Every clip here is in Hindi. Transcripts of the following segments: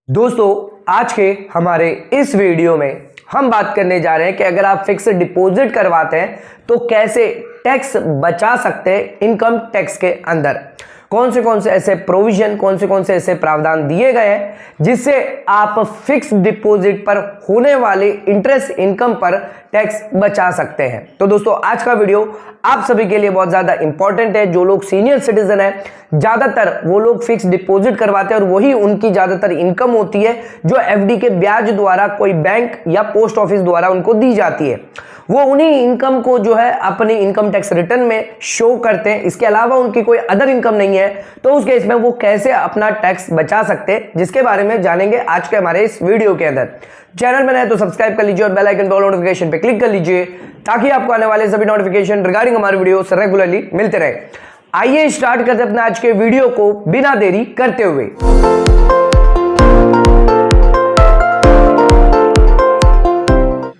दोस्तों आज के हमारे इस वीडियो में हम बात करने जा रहे हैं कि अगर आप फिक्स डिपॉजिट करवाते हैं तो कैसे टैक्स बचा सकते हैं इनकम टैक्स के अंदर। कौन से ऐसे प्रोविजन, कौन से ऐसे प्रावधान दिए गए हैं जिससे आप फिक्स डिपॉजिट पर होने वाले इंटरेस्ट इनकम पर टैक्स बचा सकते हैं। तो दोस्तों आज का वीडियो आप सभी के लिए बहुत ज्यादा इंपॉर्टेंट है। जो लोग सीनियर सिटीजन है, ज्यादातर वो लोग फिक्स डिपॉजिट करवाते हैं और वही उनकी ज्यादातर इनकम होती है जो एफडी के ब्याज द्वारा कोई बैंक या पोस्ट ऑफिस द्वारा उनको दी जाती है। वो उन्हीं इनकम को जो है अपनी इनकम टैक्स रिटर्न में शो करते हैं। इसके अलावा उनकी कोई अदर इनकम नहीं है, तो उस केस में वो कैसे अपना टैक्स बचा सकते हैं, जिसके बारे में जानेंगे आज के हमारे इस वीडियो के अंदर। चैनल में नए तो सब्सक्राइब कर लीजिए और बेल आइकन पर नोटिफिकेशन पे क्लिक कर लीजिए ताकि आपको आने वाले सभी नोटिफिकेशन रिगार्डिंग हमारे वीडियो रेगुलरली मिलते रहे। आइए स्टार्ट करते हैं अपने आज के वीडियो को बिना देरी करते हुए।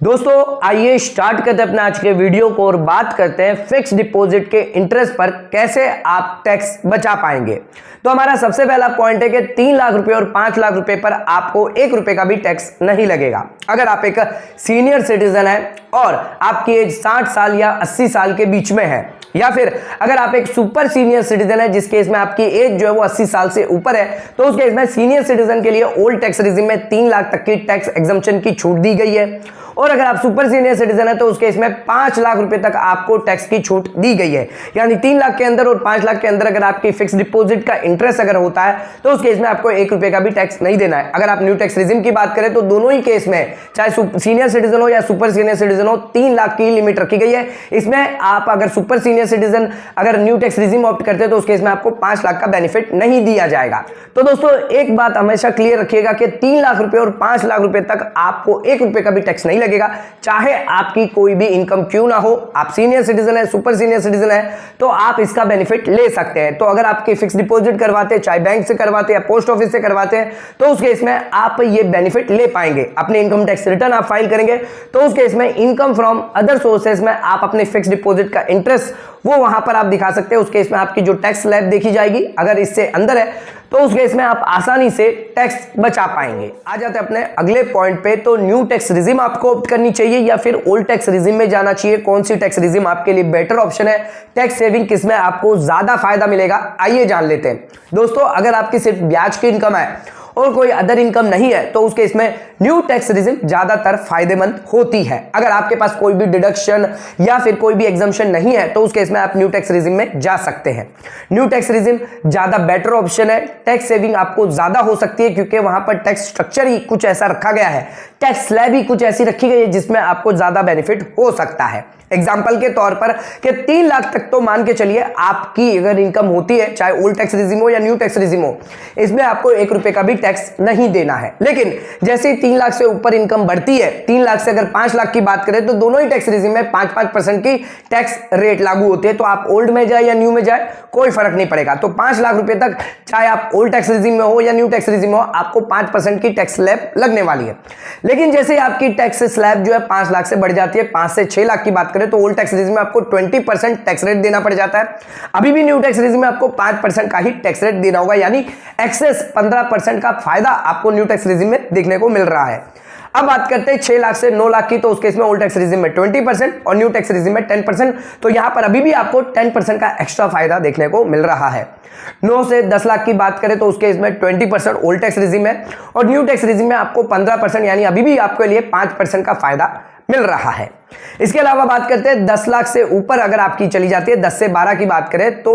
दोस्तों आइए स्टार्ट करते हैं अपने आज के वीडियो को और बात करते हैं फिक्स डिपॉजिट के इंटरेस्ट पर कैसे आप टैक्स बचा पाएंगे। तो हमारा सबसे पहला पॉइंट है कि 3 लाख रुपए और 5 लाख रुपए पर आपको 1 रुपए का भी टैक्स नहीं लगेगा। अगर आप एक सीनियर सिटीजन है और आपकी एज 60 साल या 80 साल के बीच में है, या फिर अगर आप एक सुपर सीनियर सिटीजन है जिस केस में आपकी एज जो है वो 80 साल से ऊपर है, तो उस केस में सीनियर सिटीजन के लिए ओल्ड टैक्स रेजिम में 3 लाख तक की टैक्स एग्जम्पशन की छूट दी गई है। और अगर आप सुपर सीनियर सिटीजन है तो उस केस में 5 लाख रुपए तक आपको टैक्स की छूट दी गई है। यानी 3 लाख के अंदर और 5 लाख के अंदर अगर आपकी फिक्स डिपॉजिट का इंटरेस्ट अगर होता है तो उस केस में आपको 1 रुपए का भी टैक्स नहीं देना है। अगर आप न्यू टैक्स रेजिम की बात करें तो दोनों ही केस में चाहे सीनियर सिटीजन हो या सुपर सीनियर सिटीजन हो, 3 लाख की लिमिट रखी गई है। इसमें आप अगर सुपर सीनियर सिटीजन अगर न्यू टैक्स रेजिम ऑप्ट करते हैं तो उस केस में आपको 5 लाख का बेनिफिट नहीं दिया जाएगा। तो दोस्तों एक बात हमेशा क्लियर रखिएगा कि 3 लाख रुपए और 5 लाख रुपए तक आपको 1 रुपए का भी टैक्स नहीं लगेगा, चाहे आपकी कोई भी इनकम क्यों ना हो। आप सीनियर सिटीजन है, सुपर सीनियर सिटीजन है, तो आप इसका बेनिफिट ले सकते हैं। तो अगर आपके फिक्स डिपॉजिट करवाते हैं, चाहे बैंक से करवाते हैं या पोस्ट ऑफिस से करवाते हैं, तो उस केस में आप ये बेनिफिट ले पाएंगे। अपने इनकम टैक्स रिटर्न आप फाइल करेंगे तो उस केस में इनकम फ्रॉम अदर सोर्सेज में आप अपने फिक्स डिपॉजिट का इंटरेस्ट वो वहां पर आप दिखा सकते हैं। उस केस में आपकी जो टैक्स स्लैब देखी जाएगी, अगर इससे अंदर है तो उस केस में आप आसानी से टैक्स बचा पाएंगे। आ जाते हैं अपने अगले पॉइंट पे। तो न्यू टैक्स रिजिम आपको ऑप्ट करनी चाहिए या फिर ओल्ड टैक्स रिजिम में जाना चाहिए? कौन सी टैक्स रिजिम आपके लिए बेटर ऑप्शन है? टैक्स सेविंग किसमें आपको ज्यादा फायदा मिलेगा, आइए जान लेते हैं। दोस्तों अगर आपकी सिर्फ ब्याज की इनकम है और कोई अदर इनकम नहीं है तो उसके इसमें न्यू टैक्स रिजिम ज्यादातर फायदेमंद होती है। अगर आपके पास कोई भी डिडक्शन या फिर कोई भी एग्जम्पशन नहीं है तो उस केस में आप न्यू टैक्स रिजिम में जा सकते हैं। न्यू टैक्स रिजिम ज्यादा बेटर ऑप्शन है। टैक्स सेविंग आपको ज्यादा हो सकती है क्योंकि वहां पर टैक्स स्ट्रक्चर ही कुछ ऐसा रखा गया है, टैक्स स्लैब ही कुछ ऐसी रखी गई है जिसमें आपको ज्यादा बेनिफिट हो सकता है। एग्जाम्पल के तौर पर कि 3 लाख तक तो मान के चलिए आपकी अगर इनकम होती है, चाहे ओल्ड टैक्स रिजिम हो या न्यू टैक्स रिजिम हो, इसमें आपको 1 रुपए का भी टैक्स नहीं देना है। लेकिन जैसे ही 3 लाख से ऊपर इनकम बढ़ती है, 3 लाख से अगर 5 लाख की बात करें तो दोनों ही टैक्स रिजिम में 5% की टैक्स रेट लागू होते हैं। तो आप ओल्ड में जाए या न्यू में जाए कोई फर्क नहीं पड़ेगा। तो 5 लाख रुपए तक चाहे आप ओल्ड टैक्स रिजिम में हो या न्यू टैक्स रिजिम हो, आपको 5% की टैक्स स्लैब लगने वाली है। लेकिन जैसे आपकी टैक्स स्लैब जो है 5 लाख से बढ़ जाती है, 5 से 6 लाख की बात करें तो ओल्ड टैक्स रिजिम में आपको 20% टैक्स रेट देना पड़ जाता है। अभी भी न्यू टैक्स रिजिम में आपको 5% का ही टैक्स रेट देना होगा, यानी एक्सेस 15% का फायदा आपको न्यू टैक्स रिजिम में देखने को मिल रहा है। अब बात करते हैं 6 लाख से 9 लाख की, तो उस केस में ओल्ड टैक्स रिजिम में 20% और न्यू टैक्स रिजिम में 10%। तो यहां पर अभी भी आपको 10% का एक्स्ट्रा फायदा देखने को मिल रहा है। 9 से 10 लाख की बात करें तो उसके इसमें 20% ओल्ड टैक्स रिजिम है और न्यू टैक्स रिजिम में आपको 15%, यानी अभी भी आपके लिए 5% का फायदा मिल रहा है। इसके अलावा बात करते हैं 10 लाख से ऊपर अगर आपकी चली जाती है, 10 से 12 की बात करें तो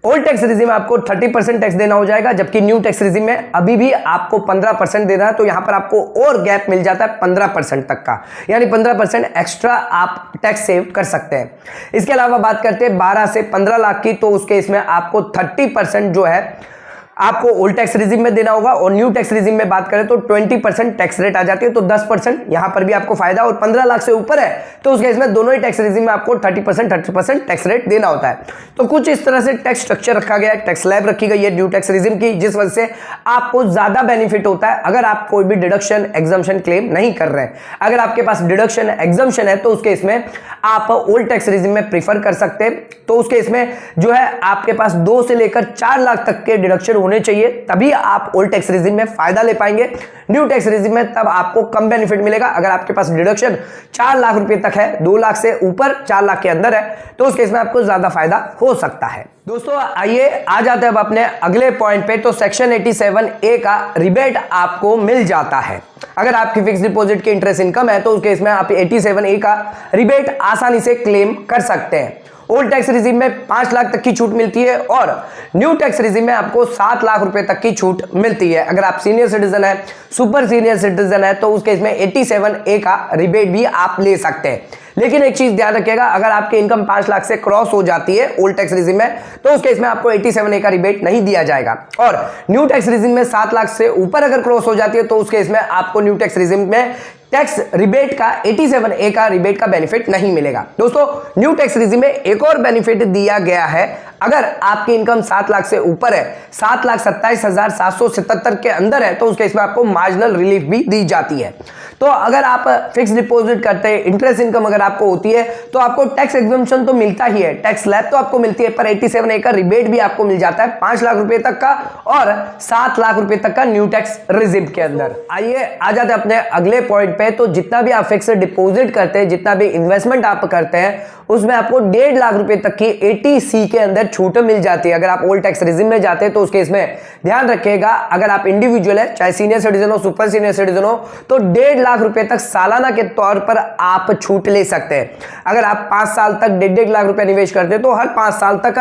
ओल्ड टैक्स रिजिम में आपको 30% टैक्स देना हो जाएगा, जबकि न्यू टैक्स रिजिम में अभी भी आपको 15% देना है। तो यहां पर आपको और गैप मिल जाता है 15% तक का, यानी 15% एक्स्ट्रा आप टैक्स सेव कर सकते हैं। इसके अलावा बात करते हैं 12 से 15 लाख की, तो उसके इसमें आपको 30% जो है आपको ओल्ड टैक्स रिजिम में देना होगा और न्यू टैक्स रिजिम में बात करें तो 20% टैक्स रेट आ जाती है, तो 10% यहां पर भी आपको फायदा। और 15 लाख से ऊपर है तो उस केस में दोनों ही टैक्स रिजिम में आपको 30% टैक्स रेट देना होता है। तो कुछ इस तरह से टैक्स स्ट्रक्चर रखा गया है, टैक्स स्लैब रखी गई है न्यू टैक्स रिजिम की, जिस वजह से आपको ज्यादा बेनिफिट होता है अगर आप कोई भी डिडक्शन एग्जम्पशन क्लेम नहीं कर रहे हैं। अगर आपके पास डिडक्शन एग्जम्पशन है तो उस केस में आप ओल्ड टैक्स रिजिम में प्रीफर कर सकते हैं। तो उस केस में जो है आपके पास 2 से लेकर 4 लाख तक के डिडक्शन होने चाहिए, तभी आप ओल्ड टैक्स रेजिम में फायदा ले पाएंगे। न्यू टैक्स रेजिम में तब आपको कम बेनिफिट मिलेगा। अगर आपके पास डिडक्शन 4 लाख रुपए तक है, 2 लाख से ऊपर 4 लाख के अंदर है, तो उस केस में आपको ज्यादा फायदा हो सकता है। दोस्तों आइए आ जाते हैं अब अपने अगले पॉइंट पे। तो सेक्शन 87A का रिबेट आपको मिल जाता है। अगर आपकी फिक्स डिपॉजिट की इंटरेस्ट इनकम है तो उस केस में आप 87A का रिबेट आसानी से क्लेम कर सकते हैं। ओल्ड टैक्स रिजिम में 5 लाख तक की छूट मिलती है और न्यू टैक्स रिजिम में आपको 7 लाख रुपए तक की छूट मिलती है। अगर आप सीनियर सिटीजन है, सुपर सीनियर सिटीजन है, तो उस केस में 87A का रिबेट भी आप ले सकते हैं। लेकिन एक चीज ध्यान रखिएगा, अगर आपकी इनकम 5 लाख से क्रॉस हो जाती है ओल्ड टैक्स रिजिम में, तो उस केस में आपको 87A का रिबेट नहीं दिया जाएगा। और न्यू टैक्स रिजिम में 7 लाख से ऊपर अगर क्रॉस हो जाती है तो उस केस में आपको न्यू टैक्स रिजिम में टैक्स रिबेट का 87A का रिबेट का बेनिफिट नहीं मिलेगा। दोस्तों न्यू टैक्स रिजिम में एक और बेनिफिट दिया गया है। अगर आपकी इनकम 7 लाख से ऊपर है, 7,27,777 के अंदर है, तो उस केस में आपको मार्जिनल रिलीफ भी दी जाती है। तो अगर आप फिक्स डिपॉजिट करते हैं, इंटरेस्ट इनकम अगर आपको होती है, तो आपको टैक्स एग्जम्पशन तो मिलता ही है, टैक्स स्लैब तो आपको मिलती है, पर 87A का रिबेट भी आपको मिल जाता है 5 लाख रुपए तक का और 7 लाख रुपए तक का न्यू टैक्स रिजिम के अंदर। आइए आ जाते हैं अपने अगले पॉइंट पे। तो जितना भी आप फिक्स डिपॉजिट करते हैं, जितना भी इन्वेस्टमेंट आप करते हैं, उसमें आपको 1.5 लाख रुपए तक की 80C के अंदर छूट मिल जाती है। अगर आप ओल्ड टैक्स रिजिम में जाते हैं तो उस केस में ध्यान रखिएगा, अगर आप इंडिविजुअल है, चाहे सीनियर सिटीजन हो, सुपर सीनियर सिटीजन हो, तो 1.5 लाख रुपए तक सालाना के तौर पर आप छूट ले सकते हैं। अगर आप 5 साल तक 1.5 लाख रुपए निवेश करते हैं तो हर 5 साल तक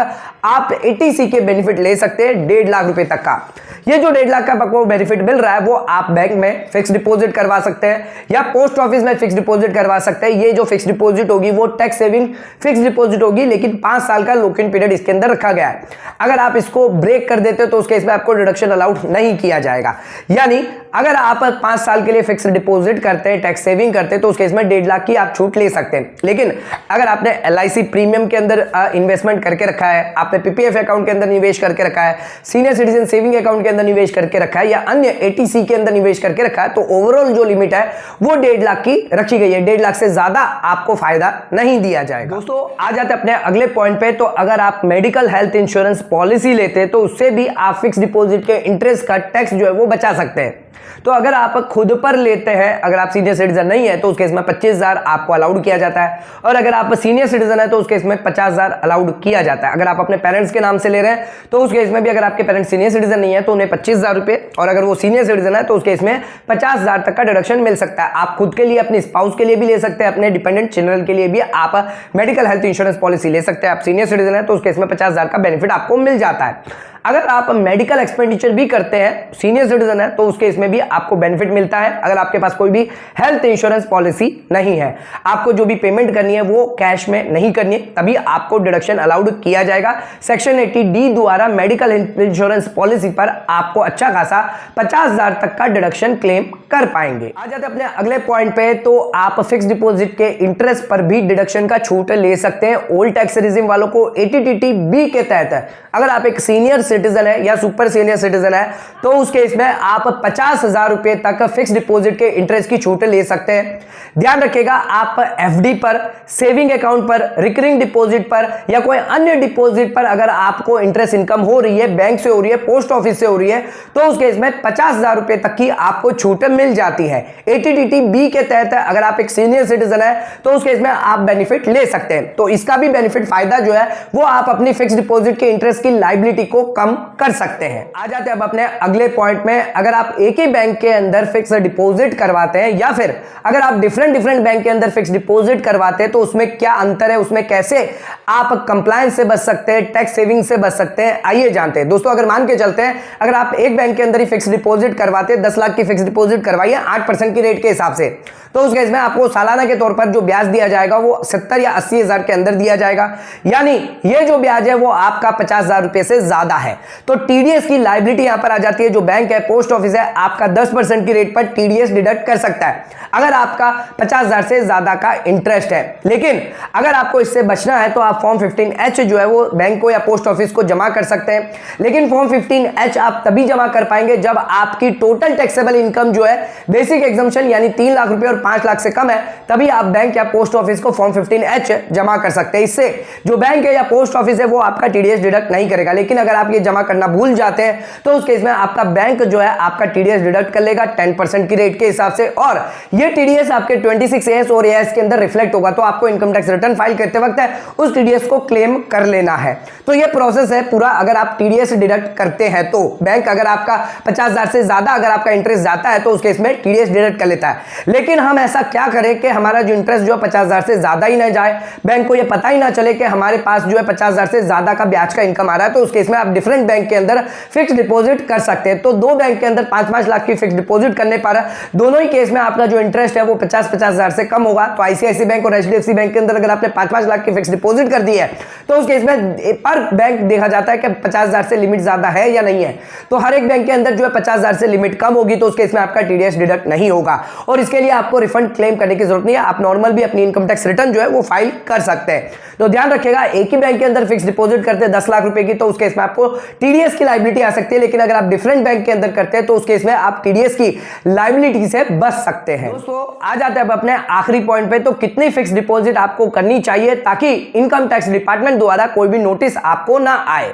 आप 80C के बेनिफिट ले सकते हैं 1.5 लाख रुपए तक का। ये जो 1.5 लाख का आपको बेनिफिट मिल रहा है वो आप बैंक में फिक्स डिपॉजिट करवा सकते हैं या पोस्ट ऑफिस में फिक्स डिपॉजिट करवा सकते हैं। ये जो फिक्स डिपॉजिट होगी वो टैक्स सेविंग फिक्स डिपॉजिट होगी, लेकिन 5 साल का लॉक इन पीरियड इसके अंदर रखा गया है। अगर आप इसको ब्रेक कर देते हो तो उस केस में आपको डिडक्शन अलाउड नहीं किया जाएगा। यानी अगर आप 5 साल के लिए फिक्स डिपॉजिट करते हैं, टैक्स सेविंग करते हैं, तो उस केस में 1.5 लाख की आप छूट ले सकते हैं। लेकिन अगर आपने LIC प्रीमियम के अंदर इन्वेस्टमेंट करके रखा है, आपने PPF अकाउंट के अंदर निवेश करके रखा है, सीनियर सिटीजन सेविंग अकाउंट के अंदर निवेश करके रखा है या अन्य 80C के अंदर निवेश करके रखा है, तो ओवरऑल जो लिमिट है वो 1.5 लाख की रखी गई है। 1.5 लाख से ज्यादा आपको फायदा नहीं दिया जाएगा। दोस्तों आ जाते हैं अपने अगले पॉइंट पे। तो अगर आप मेडिकल हेल्थ इंश्योरेंस पॉलिसी लेते हैं तो उससे भी आप फिक्स डिपॉजिट के इंटरेस्ट का टैक्स जो है वो बचा सकते हैं। तो अगर आप खुद पर लेते हैं, अगर आप सीनियर सिटीजन नहीं है तो उस केस में 25,000 आपको अलाउड किया जाता है, और अगर आप सीनियर सिटीजन है तो उस केस में 50,000 अलाउड किया जाता है। अगर आप अपने पेरेंट्स के नाम से ले रहे हैं तो उस केस में भी, अगर आपके पेरेंट्स सीनियर सिटीजन नहीं है तो उन्हें 25,000 रुपए, और अगर वो सीनियर सिटीजन है तो उस केस में 50,000 तक का डिडक्शन मिल सकता है। आप खुद के लिए, अपने स्पाउस के लिए भी ले सकते हैं, अपने डिपेंडेंट चिल्ड्रन के लिए भी आप मेडिकल हेल्थ इंश्योरेंस पॉलिसी ले सकते हैं। आप सीनियर सिटीजन है तो उस केस में 50,000 का बेनिफिट आपको मिल जाता है। अगर आप मेडिकल एक्सपेंडिचर भी करते हैं, सीनियर सिटीजन है, तो उसके इसमें भी आपको बेनिफिट मिलता है। अगर आपके पास कोई भी हेल्थ इंश्योरेंस पॉलिसी नहीं है, आपको जो भी पेमेंट करनी है वो कैश में नहीं करनी है, तभी आपको डिडक्शन अलाउड किया जाएगा। सेक्शन 80D द्वारा मेडिकल इंश्योरेंस पॉलिसी पर आपको अच्छा खासा 50,000 तक का डिडक्शन क्लेम कर पाएंगे। आ जाते अपने अगले पॉइंट पे। तो आप फिक्स डिपॉजिट के इंटरेस्ट पर भी डिडक्शन का छूट ले सकते हैं। ओल्ड टैक्स रिजिम वालों को 80TB के तहत, अगर आप एक सीनियर सिटीजन है या सुपर सीनियर सिटीजन है, तो उस केस में आप 50,000 रुपए तक फिक्स डिपॉजिट के इंटरेस्ट की छूट ले सकते हैं। ध्यान रखिएगा, आप FD पर, सेविंग अकाउंट पर, रिकरिंग डिपॉजिट पर या कोई अन्य डिपॉजिट पर अगर आपको इंटरेस्ट इनकम हो रही है, बैंक से हो रही है, पोस्ट ऑफिस से हो रही है, तो उस केस में 50,000 रुपए तक की आपको छूट मिल जाती है। 80TB के तहत अगर आप एक सीनियर सिटीजन है तो उस केस में आप बेनिफिट ले सकते हैं। तो इसका भी बेनिफिट फायदा जो है वो आप अपनी फिक्स डिपॉजिट के इंटरेस्ट की लायबिलिटी को कम कर सकते हैं। आ जाते हैं अब अपने अगले पॉइंट में। अगर आप एक ही बैंक के अंदर फिक्स डिपॉजिट करवाते हैं या फिर अगर आप डिफरेंट बैंक के अंदर फिक्स डिपॉजिट करवाते हैं तो उसमें क्या अंतर है, उसमें कैसे आप कंप्लायंस से बच सकते हैं, टैक्स सेविंग से बच सकते हैं, आइए जानते हैं। दोस्तों अगर मान के चलते हैं, अगर आप एक बैंक के अंदर ही फिक्स डिपॉजिट करवाते हैं, 10 लाख की फिक्स डिपॉजिट करवाइए 8% की रेट के हिसाब से, तो उस केस में आपको सालाना के तौर पर जो ब्याज दिया जाएगा वो 70 या 80 हजार के अंदर दिया जाएगा। यानी ये जो ब्याज है वो आपका 50,000 रुपए से ज्यादा है। तो TDS की लायबिलिटी यहां पर आ जाती है। जो बैंक है, पोस्ट ऑफिस है, आपका 10% की रेट पर TDS डिडक्ट कर सकता है अगर आपका 50,000 से ज्यादा का इंटरेस्ट है। लेकिन अगर आपको इससे बचना है तो आप फॉर्म 15H जो है वो बैंक को या पोस्ट ऑफिस को जमा कर सकते हैं। लेकिन फॉर्म 15H आप तभी जमा कर पाएंगे जब आपकी टोटल टैक्सेबल इनकम जो है बेसिक एग्जम्पशन यानी 3 लाख रुपए और 5 लाख से कम है, तभी आप बैंक या पोस्ट ऑफिस को फॉर्म 15H जमा कर सकते हैं। इससे जो बैंक है या पोस्ट ऑफिस है वो आपका TDS डिडक्ट नहीं करेगा। लेकिन अगर आपकी ये जमा करना भूल जाते हैं तो उस केस में आपका बैंक जो है आपका टीडीएस डिडक्ट कर लेगा 10% की रेट के हिसाब से, और ये टीडीएस आपके 26AS और AS के अंदर रिफ्लेक्ट होगा। तो आपको इनकम टैक्स रिटर्न फाइल करते वक्त है उस टीडीएस को क्लेम कर लेना है। तो ये प्रोसेस है पूरा। अगर आप टीडीएस डिडक्ट करते हैं तो बैंक अगर आपका 50,000 से ज्यादा अगर आपका इंटरेस्ट जाता है तो उस केस में टीडीएस डिडक्ट कर लेता है। लेकिन हम ऐसा क्या करें कि हमारा जो इंटरेस्ट जो 50,000 से ज्यादा ही ना जाए, बैंक को ये पता ही ना चले कि हमारे पास जो है 50,000 से ज्यादा का ब्याज का इनकम आ रहा है। तो उस केस में आप डिफरेंट बैंक के अंदर फिक्स डिपॉजिट कर सकते हैं। तो दो बैंक के अंदर 5-5 लाख की फिक्स डिपॉजिट करने पर दोनों ही केस में आपका जो इंटरेस्ट है वो 50,000 से कम होगा। तो आईसीआईसी बैंक और एचडीएफसी बैंक के अंदर अगर आपने 5-5 लाख की फिक्स डिपॉजिट कर दी है तो उस केस में पर बैंक देखा जाता है कि 50,000 से लिमिट ज्यादा है या नहीं है। तो हर एक बैंक के अंदर जो है 50,000 से लिमिट कम होगी तो उस केस में आपका टीडीएस डिडक्ट नहीं होगा और इसके लिए आपको रिफंड क्लेम करने की जरूरत नहीं है। आप नॉर्मल भी अपनी इनकम टैक्स रिटर्न जो है वो फाइल कर सकते हैं। तो ध्यान रखिएगा, एक ही बैंक के अंदर फिक्स डिपॉजिट करते हैं 10 लाख रुपए की तो उस केस में आपको टीडीएस की लायबिलिटी आ सकती है। लेकिन अगर आप डिफरेंट बैंक के अंदर करते हैं तो उस केस में आप टीडीएस की लायबिलिटी से बच सकते हैं। दोस्तों आ जाते हैं अपने आखिरी पॉइंट पे, तो कितनी फिक्स डिपॉजिट आपको करनी चाहिए ताकि इनकम टैक्स डिपार्टमेंट द्वारा कोई भी नोटिस आपको ना आए।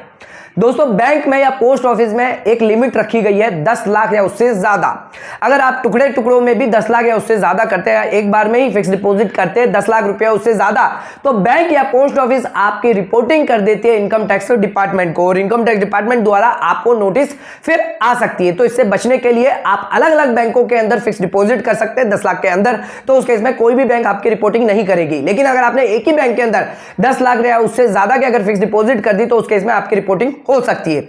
दोस्तों बैंक में या पोस्ट ऑफिस में एक लिमिट रखी गई है 10 लाख या उससे ज्यादा। अगर आप टुकड़े टुकड़ों में भी 10 लाख या उससे ज्यादा करते हैं, एक बार में ही फिक्स डिपॉजिट करते हैं 10 लाख रुपया उससे ज्यादा, तो बैंक या पोस्ट ऑफिस आपकी रिपोर्टिंग कर देती है इनकम टैक्स डिपार्टमेंट को और इनकम टैक्स डिपार्टमेंट द्वारा आपको नोटिस फिर आ सकती है। तो इससे बचने के लिए आप अलग अलग बैंकों के अंदर फिक्स डिपॉजिट कर सकते हैं 10 लाख के अंदर, तो उस केस में कोई भी बैंक आपकी रिपोर्टिंग नहीं करेगी। लेकिन अगर आपने एक ही बैंक के अंदर 10 लाख या उससे ज्यादा की अगर फिक्स डिपॉजिट कर दी तो उस केस में आपकी रिपोर्टिंग हो सकती है।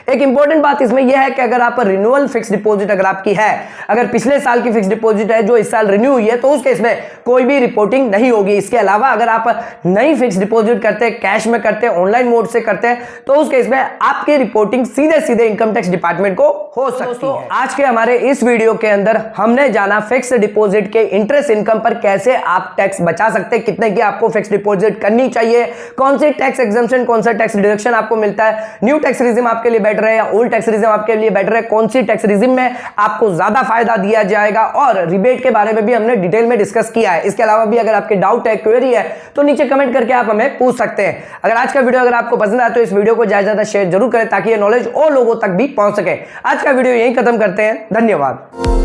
एक इंपॉर्टेंट बात इसमें यह है कि अगर आप रिन्यूअल फिक्स डिपॉजिट अगर आपकी है, अगर पिछले साल की फिक्स डिपॉजिट है जो इस साल रिन्यू हुई है तो उस केस में कोई भी रिपोर्टिंग नहीं होगी। इसके अलावा अगर आप नई फिक्स डिपॉजिट करते हैं, कैश में करते हैं, ऑनलाइन मोड से करते हैं तो उस केस में आपकी रिपोर्टिंग सीधे सीधे इनकम टैक्स डिपार्टमेंट को हो सकती है। आज के हमारे इस वीडियो के अंदर हमने जाना फिक्स डिपॉजिट के इंटरेस्ट इनकम पर कैसे आप टैक्स बचा सकते हैं, कितने की आपको फिक्स डिपॉजिट करनी चाहिए, कौन सी टैक्स एग्जम्पशन, कौन सा टैक्स डिडक्शन आपको मिलता है, न्यू टैक्स रिजिम आपके लिए बेटर है या ओल्ड टैक्स रिजिम आपके लिए बेटर है, कौन सी टैक्स रिजिम में आपको ज्यादा फायदा दिया जाएगा, और रिबेट के बारे में भी हमने डिटेल में डिस्कस किया है। इसके अलावा भी अगर आपके डाउट है, क्वेरी है तो नीचे कमेंट करके आप हमें पूछ सकते हैं। अगर आज का वीडियो अगर आपको पसंद आया तो इस वीडियो को ज्यादा शेयर जरूर करें ताकि ये नॉलेज और लोगों तक भी पहुंच सके। आज का वीडियो यहीं खत्म करते हैं। धन्यवाद।